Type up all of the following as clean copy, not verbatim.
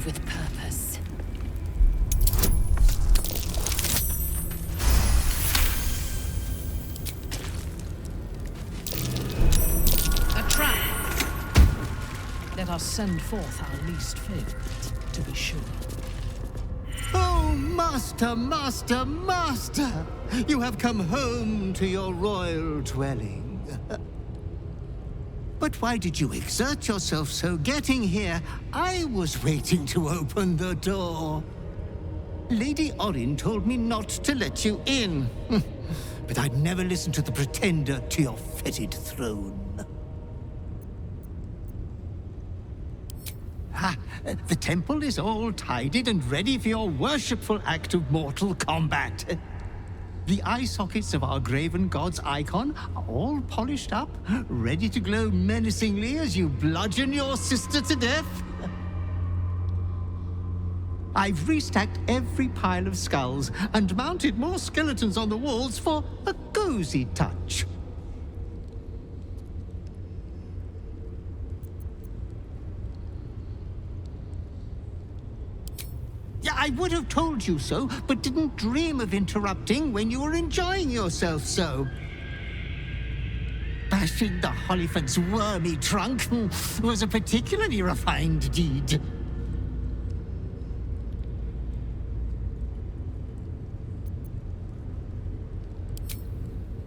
move with purpose. A trap! Let us send forth our least favorite, to be sure. Oh, Master, Master, Master! You have come home to your royal dwelling. But why did you exert yourself so getting here? I was waiting to open the door. Lady Orin told me not to let you in. But I'd never listen to the pretender to your fetid throne. The temple is all tidied and ready for your worshipful act of mortal combat. The eye sockets of our graven god's icon are all polished up, ready to glow menacingly as you bludgeon your sister to death. I've restacked every pile of skulls and mounted more skeletons on the walls for a cozy touch. Yeah, I would have told you so, but didn't dream of interrupting when you were enjoying yourself so. Bashing the Hollyphant's wormy trunk was a particularly refined deed.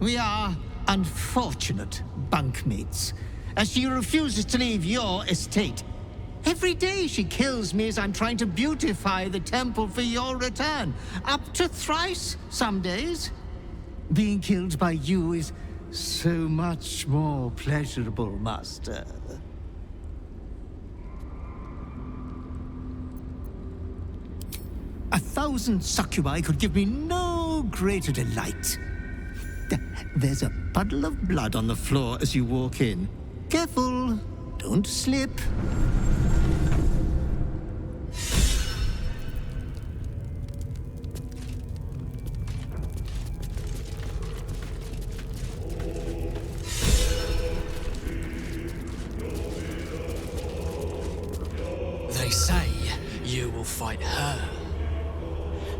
We are unfortunate bunkmates, as she refuses to leave your estate. Every day she kills me as I'm trying to beautify the temple for your return. Up to thrice some days. Being killed by you is so much more pleasurable, Master. A 1,000 succubi could give me no greater delight. There's a puddle of blood on the floor as you walk in. Careful, don't slip. They say you will fight her,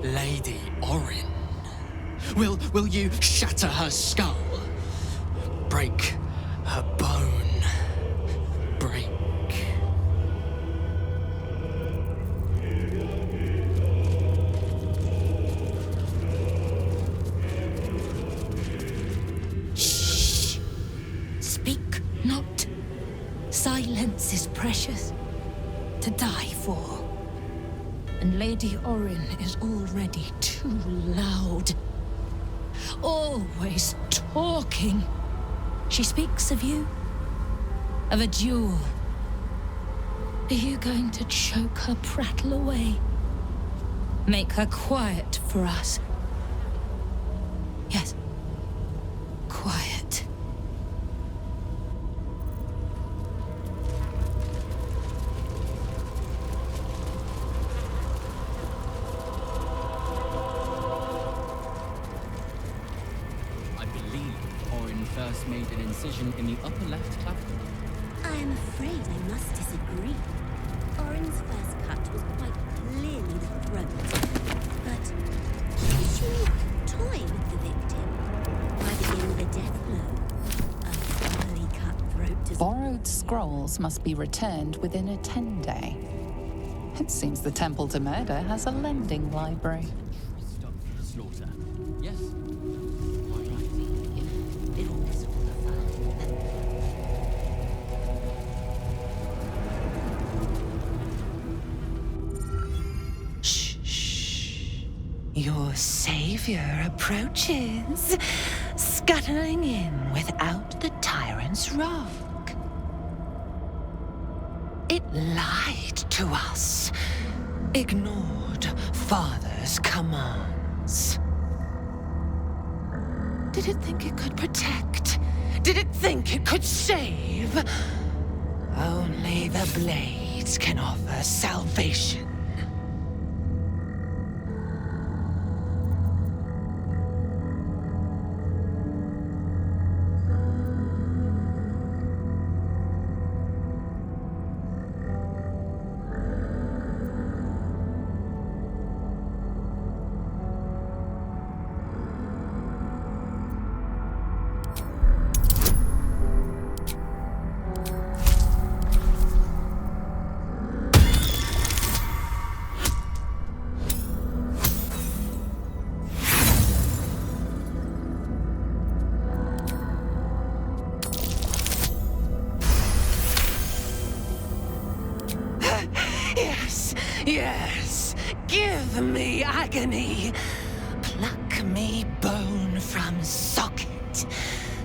Lady Orin. Will you shatter her skull? Break her bone? Break. Shh! Speak not. Silence is precious to die for. And Lady Orin is already too loud. Always talking. She speaks of you, of a duel. Are you going to choke her prattle away? Make her quiet for us? Yes, quiet. First made an incision in the upper left clavicle. I am afraid I must disagree. Orin's first cut was quite clearly the throat. But is she not toying with the victim by beginning with a death blow? A thoroughly cut throat does... Borrowed scrolls must be returned within a 10-day. It seems the Temple to Murder has a lending library. Stop slaughter. Yes. Your savior approaches, scuttling in without the tyrant's rock. It lied to us, ignored father's commands. Did it think it could protect? Did it think it could save? Only the blades can offer salvation. Give me agony. Pluck me bone from socket.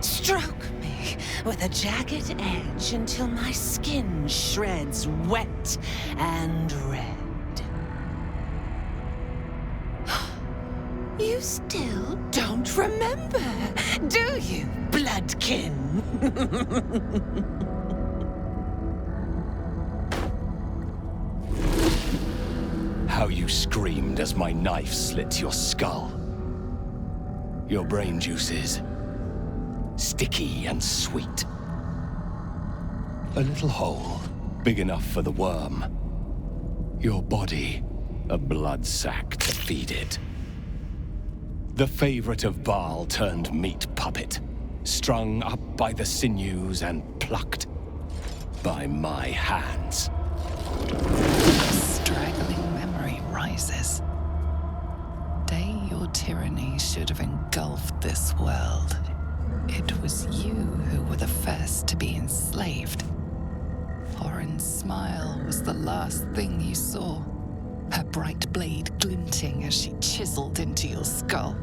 Stroke me with a jagged edge until my skin shreds wet and red. You still don't remember, do you, bloodkin? How you screamed as my knife slit your skull. Your brain juices, sticky and sweet. A little hole, big enough for the worm. Your body, a blood sack to feed it. The favorite of Bhaal turned meat puppet, strung up by the sinews and plucked by my hands. Straggling memory rises. Day your tyranny should have engulfed this world. It was you who were the first to be enslaved. Orin's smile was the last thing you saw, her bright blade glinting as she chiseled into your skull.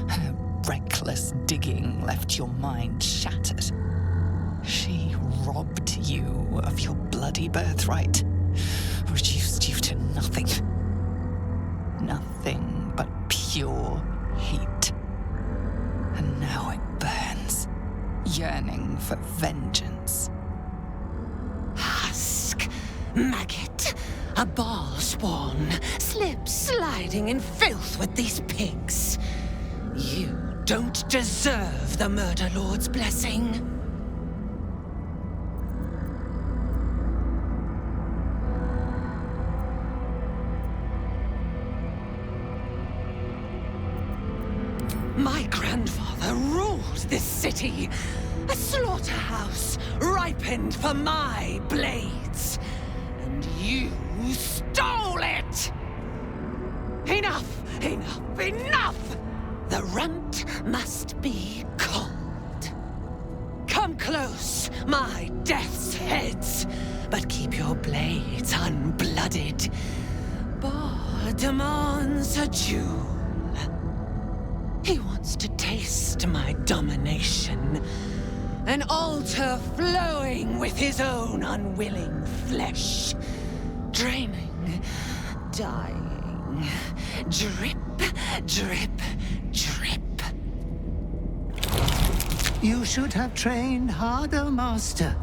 Her reckless digging left your mind shattered. She robbed you of your bloody birthright, reduced you to nothing. Nothing but pure heat. And now it burns, yearning for vengeance. Husk, maggot, a Bhaal spawn, slip sliding in filth with these pigs. You don't deserve the Murder Lord's blessing. My grandfather ruled this city, a slaughterhouse ripened for my blades, and you stole it! Enough, enough, enough! The runt must be cold. Come close, my death's heads, but keep your blades unblooded. Bhaal demands a jewel. He wants to taste my domination, an altar flowing with his own unwilling flesh, draining, dying, drip, drip, drip. You should have trained harder, Master.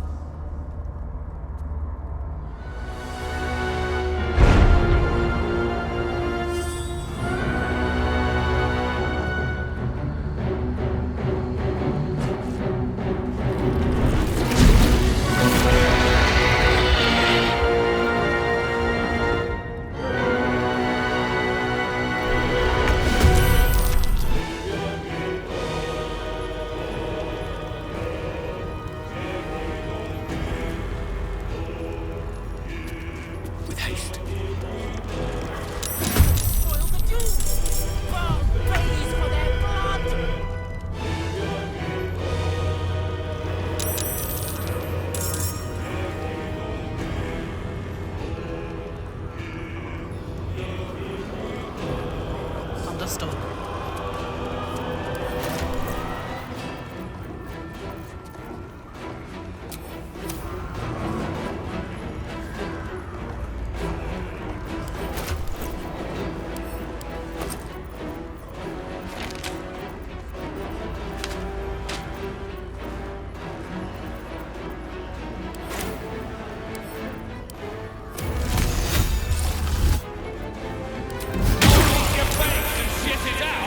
Shit it out!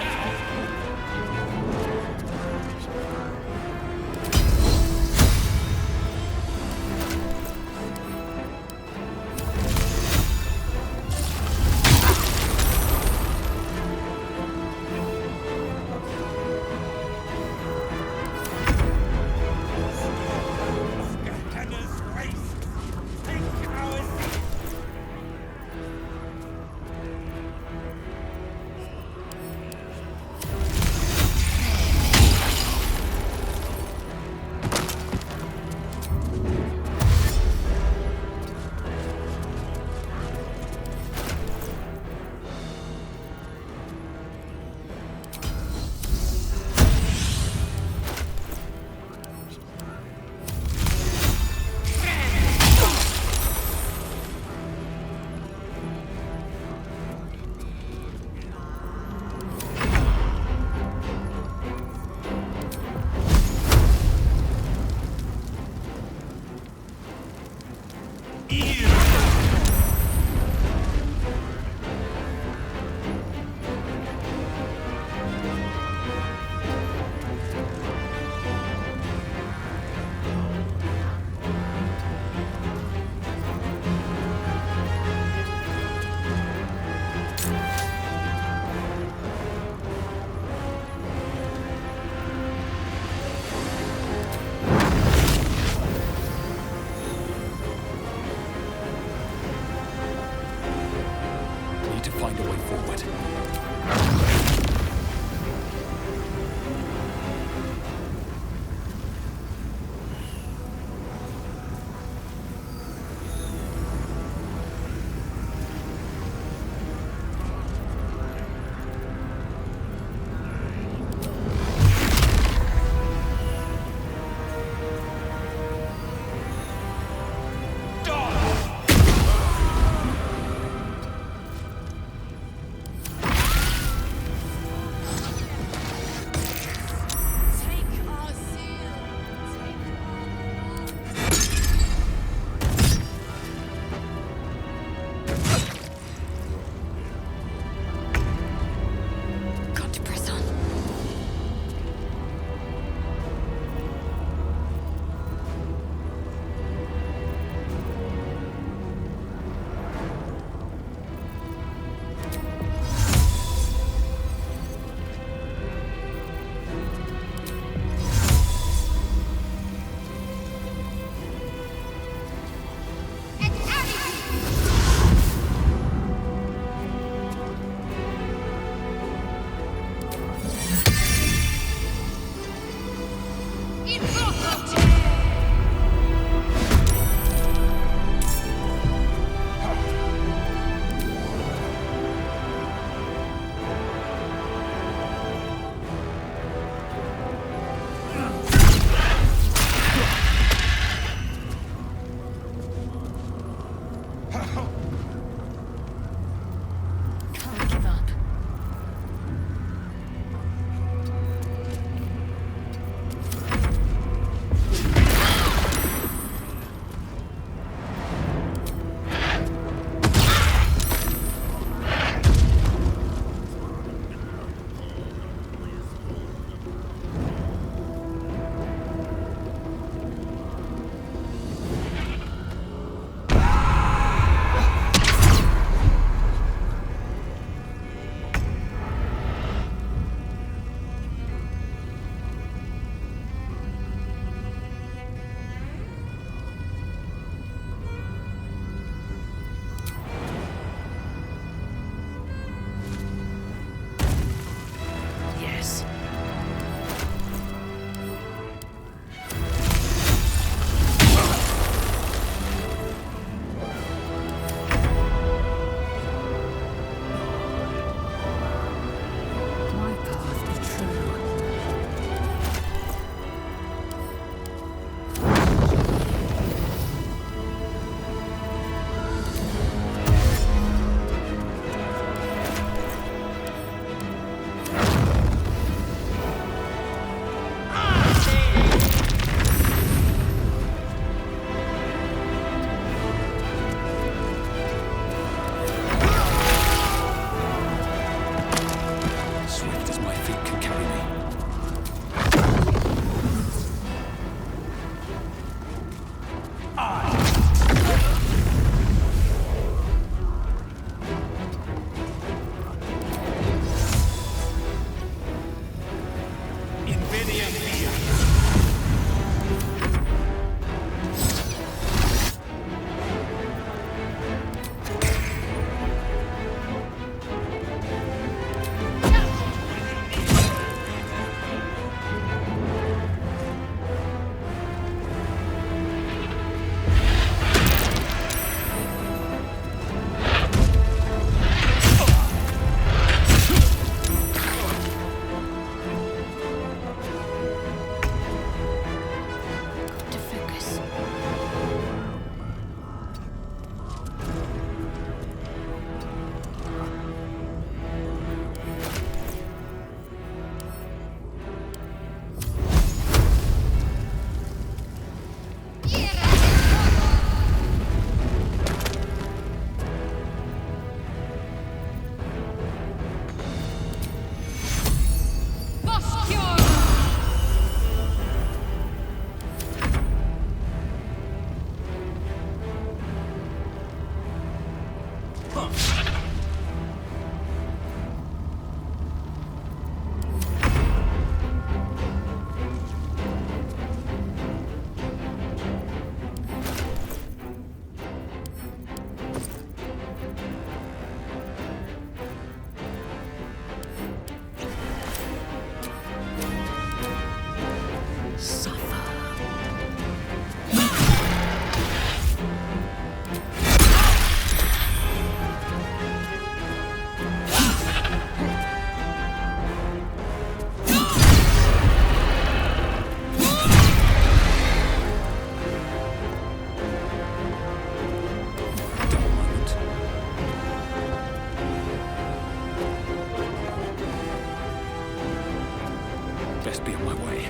best be on my way.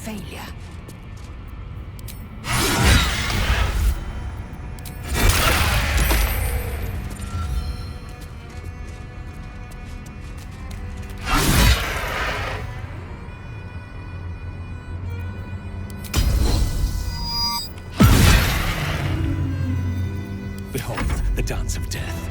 Failure. Behold, the dance of death.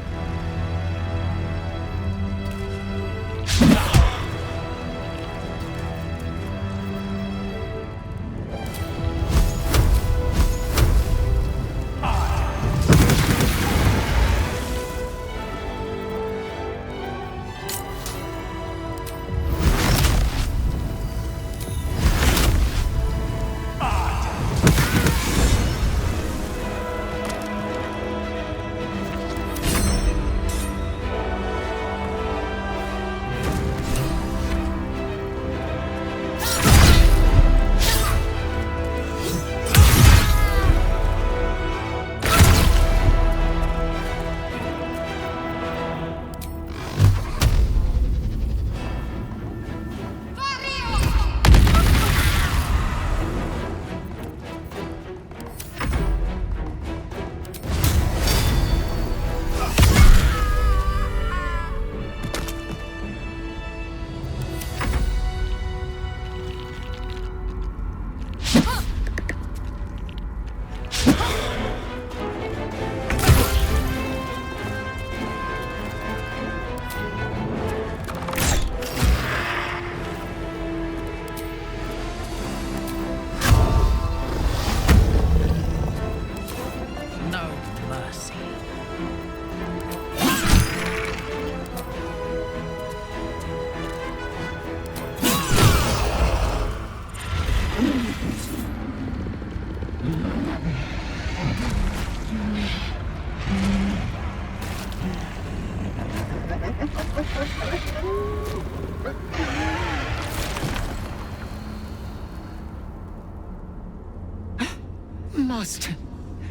Master,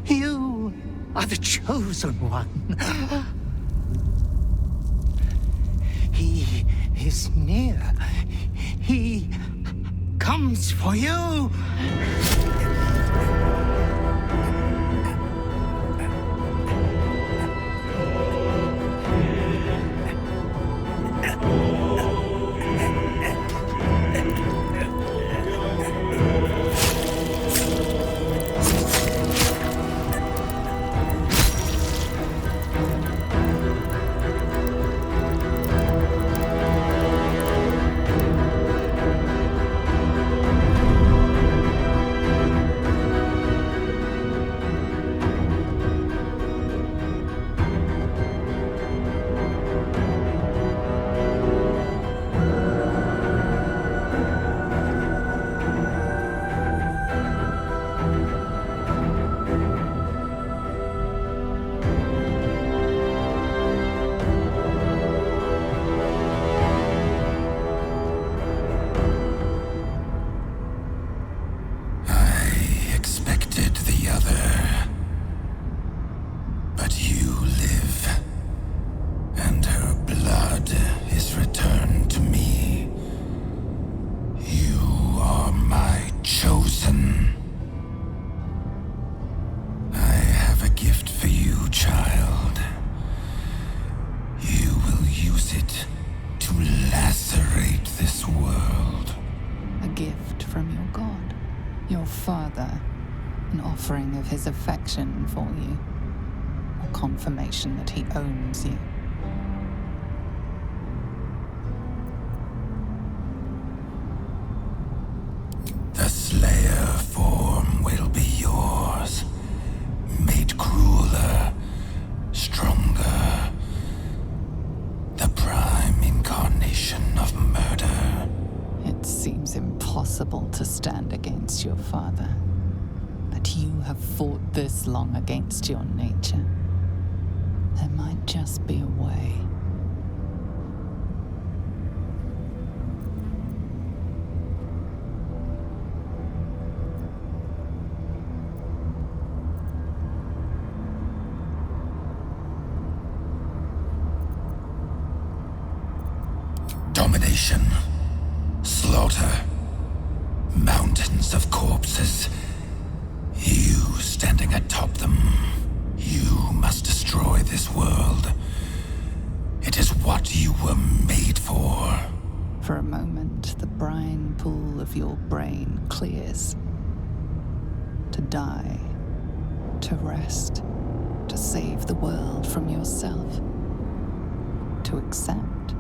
you are the chosen one. He is near. He comes for you. gift for you, child. You will use it to lacerate this world. A gift from your god, your father, an offering of his affection for you, or confirmation that he owns you. The Slayer form will be yours, made crueler, stronger. The prime incarnation of murder. It seems impossible to stand against your father. But you have fought this long against your nature. There might just be a way. Domination, slaughter, mountains of corpses. You standing atop them. You must destroy this world. It is what you were made for. For a moment, the brine pool of your brain clears. To die, to rest, to save the world from yourself. To accept.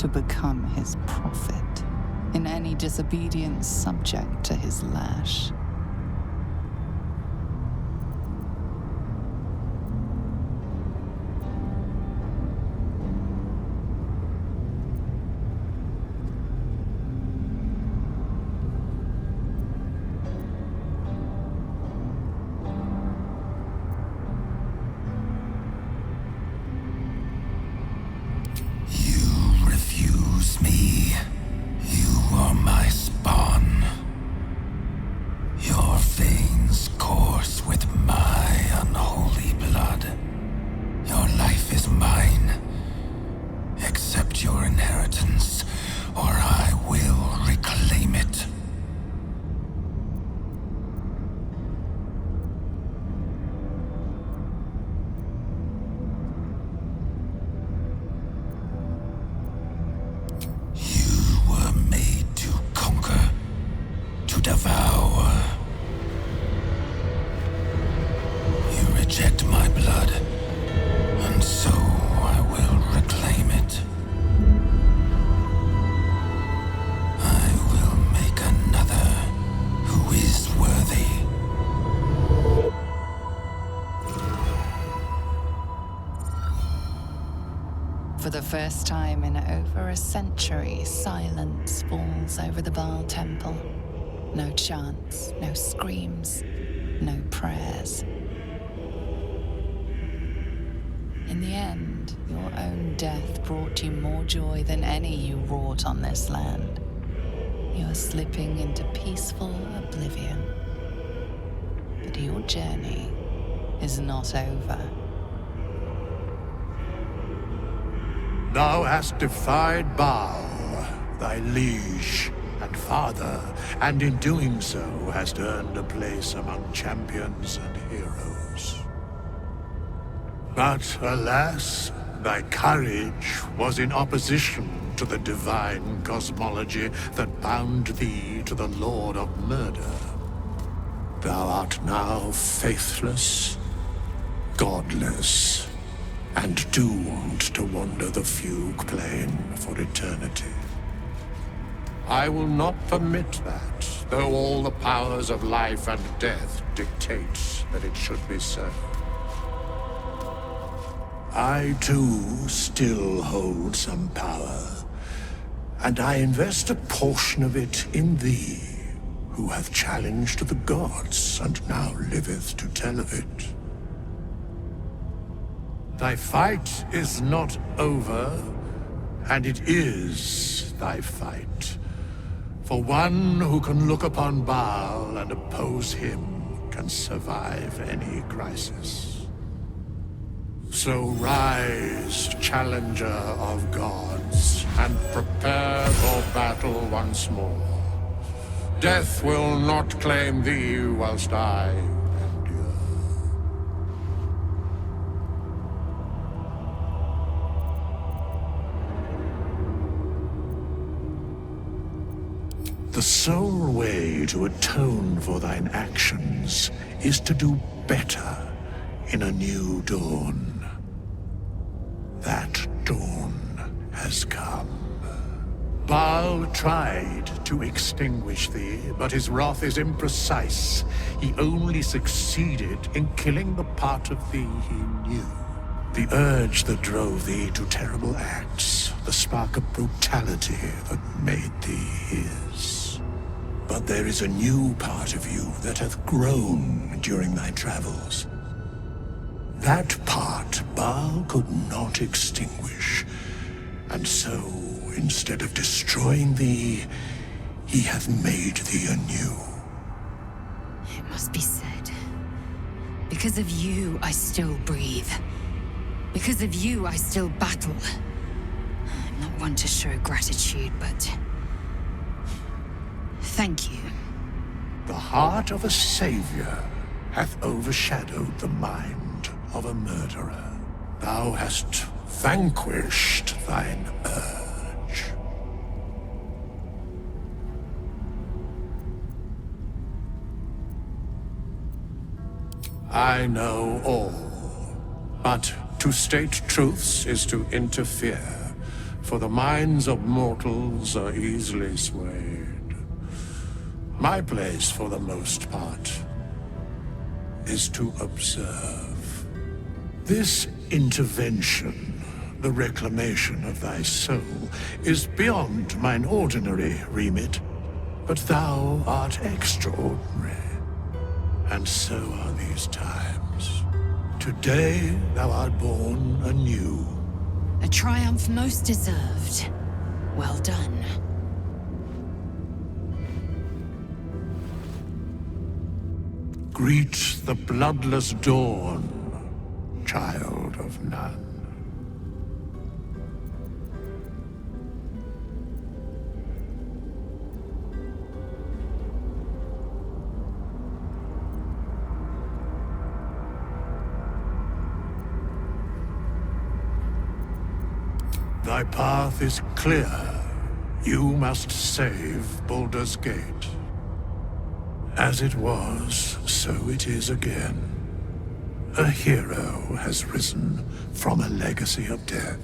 To become his prophet, in any disobedience subject to his lash. Me. You are my spawn. Your veins course with my unholy blood. Your life is mine. Accept your inheritance, or I will reclaim it. Devour. You reject my blood, and so I will reclaim it. I will make another who is worthy. For the first time in over a century, silence falls over the Bhaal temple. No chants, no screams, no prayers. In the end, your own death brought you more joy than any you wrought on this land. You are slipping into peaceful oblivion. But your journey is not over. Thou hast defied Bhaal, thy liege and father, and in doing so hast earned a place among champions and heroes. But alas, thy courage was in opposition to the divine cosmology that bound thee to the Lord of Murder. Thou art now faithless, godless, and doomed to wander the fugue plane for eternity. I will not permit that, though all the powers of life and death dictate that it should be so. I, too, still hold some power, and I invest a portion of it in thee, who hath challenged the gods and now liveth to tell of it. Thy fight is not over, and it is thy fight. For one who can look upon Bhaal and oppose him can survive any crisis. So rise, challenger of gods, and prepare for battle once more. Death will not claim thee whilst I endure. The sole way to atone for thine actions is to do better in a new dawn. That dawn has come. Bhaal tried to extinguish thee, but his wrath is imprecise. He only succeeded in killing the part of thee he knew. The urge that drove thee to terrible acts, the spark of brutality that made thee his. But there is a new part of you that hath grown during thy travels. That part Bhaal could not extinguish, and so, instead of destroying thee, he hath made thee anew. It must be said. Because of you, I still breathe. Because of you, I still battle. I'm not one to show gratitude, but... thank you. The heart of a savior hath overshadowed the mind of a murderer. Thou hast vanquished thine urge. I know all, but to state truths is to interfere, for the minds of mortals are easily swayed. My place, for the most part, is to observe. This intervention, the reclamation of thy soul, is beyond mine ordinary remit, but thou art extraordinary, and so are these times. Today thou art born anew. A triumph most deserved. Well done. Greet the bloodless dawn, child of none. Thy path is clear. You must save Baldur's Gate. As it was, so it is again. A hero has risen from a legacy of death.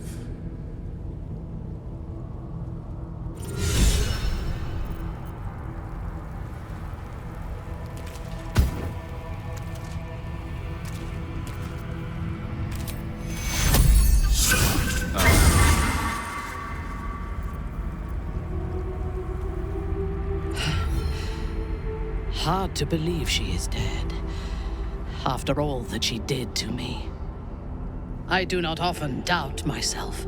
Hard to believe she is dead, after all that she did to me. I do not often doubt myself,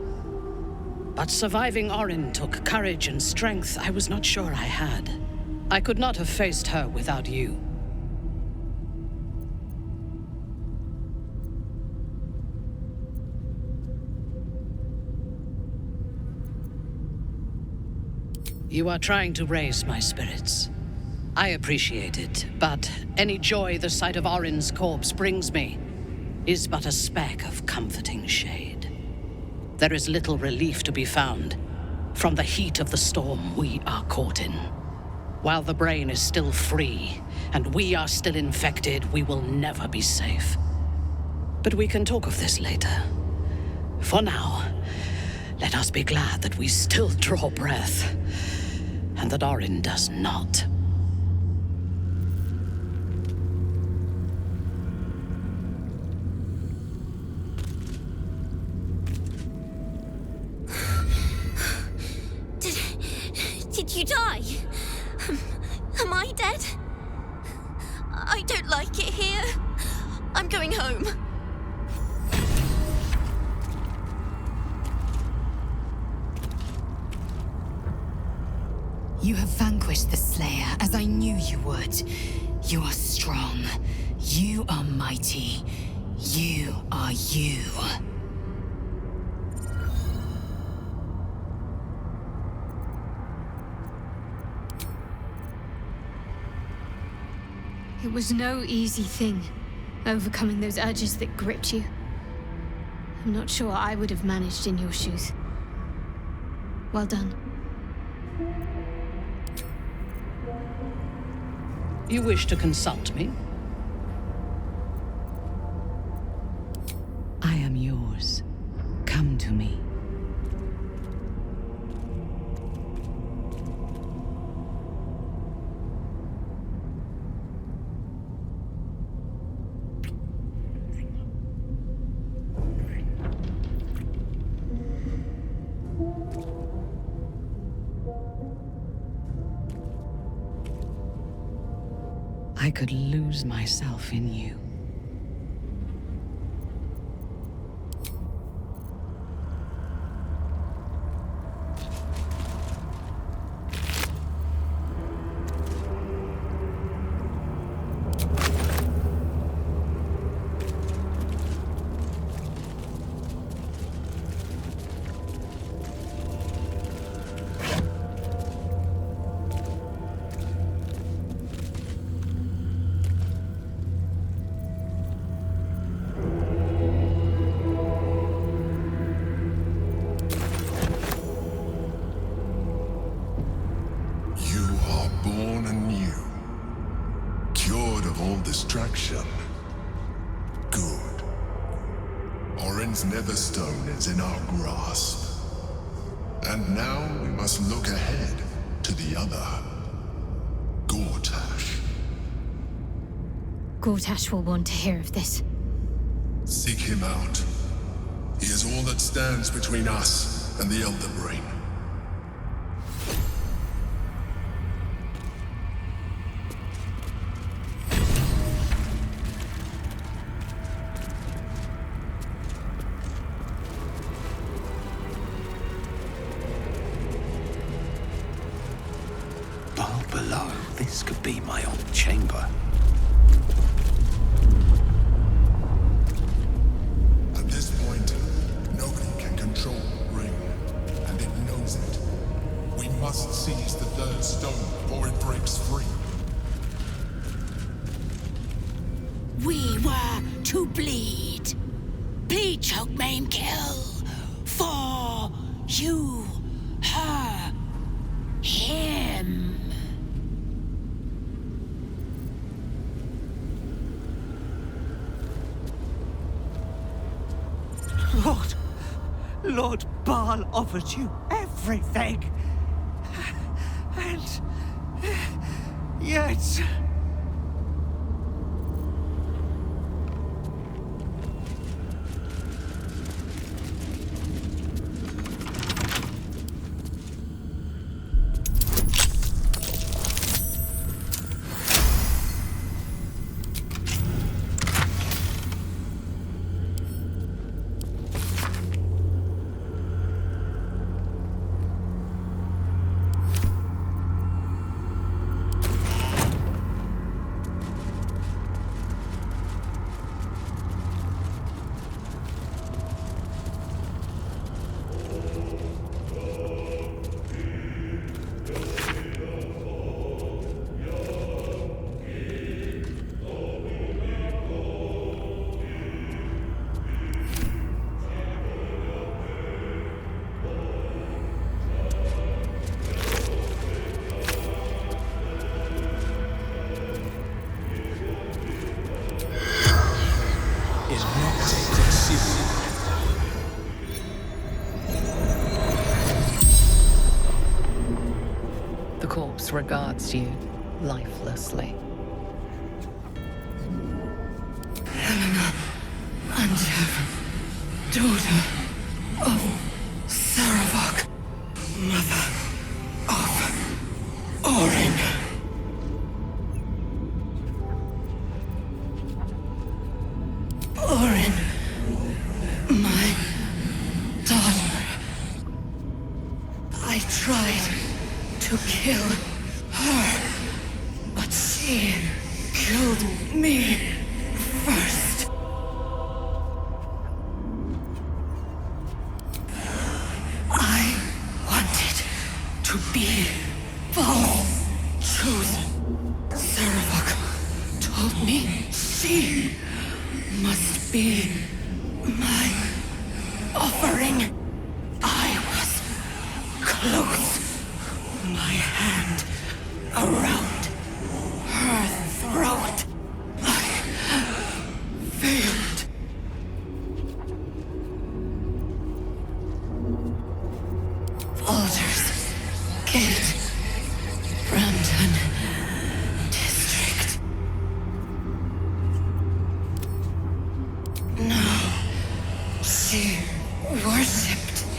but surviving Orin took courage and strength I was not sure I had. I could not have faced her without you. You are trying to raise my spirits. I appreciate it, but any joy the sight of Orin's corpse brings me is but a speck of comforting shade. There is little relief to be found from the heat of the storm we are caught in. While the brain is still free and we are still infected, we will never be safe. But we can talk of this later. For now, let us be glad that we still draw breath, and that Orin does not. Did you die? Am I dead? I don't like it here. I'm going home. You have vanquished the Slayer, as I knew you would. You are strong. You are mighty. You are you. It was no easy thing, overcoming those urges that gripped you. I'm not sure I would have managed in your shoes. Well done. You wish to consult me? I am yours. Come to me. I could lose myself in you. Distraction. Good. Orin's netherstone is in our grasp. And now we must look ahead to the other. Gortash. Gortash will want to hear of this. Seek him out. He is all that stands between us and the Elder Brain. Below, this could be my old chamber. At this point, nobody can control the ring, and it knows it. We must seize the third stone before it breaks free. We were to bleed. Bleed, choke, maim, kill. For you, her, him. Lord Bhaal offered you everything. And yet... The corpse regards you lifelessly. Helena and daughter of Saravok, mother of Orin. Orin, my daughter. I tried to kill her, but she killed me first. I wanted to be Bhaal, chosen. Saravok told me she must be my offering. I was close. My hand around her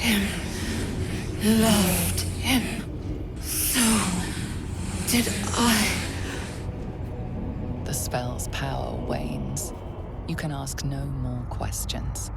him, loved him, so did I. The spell's power wanes. You can ask no more questions.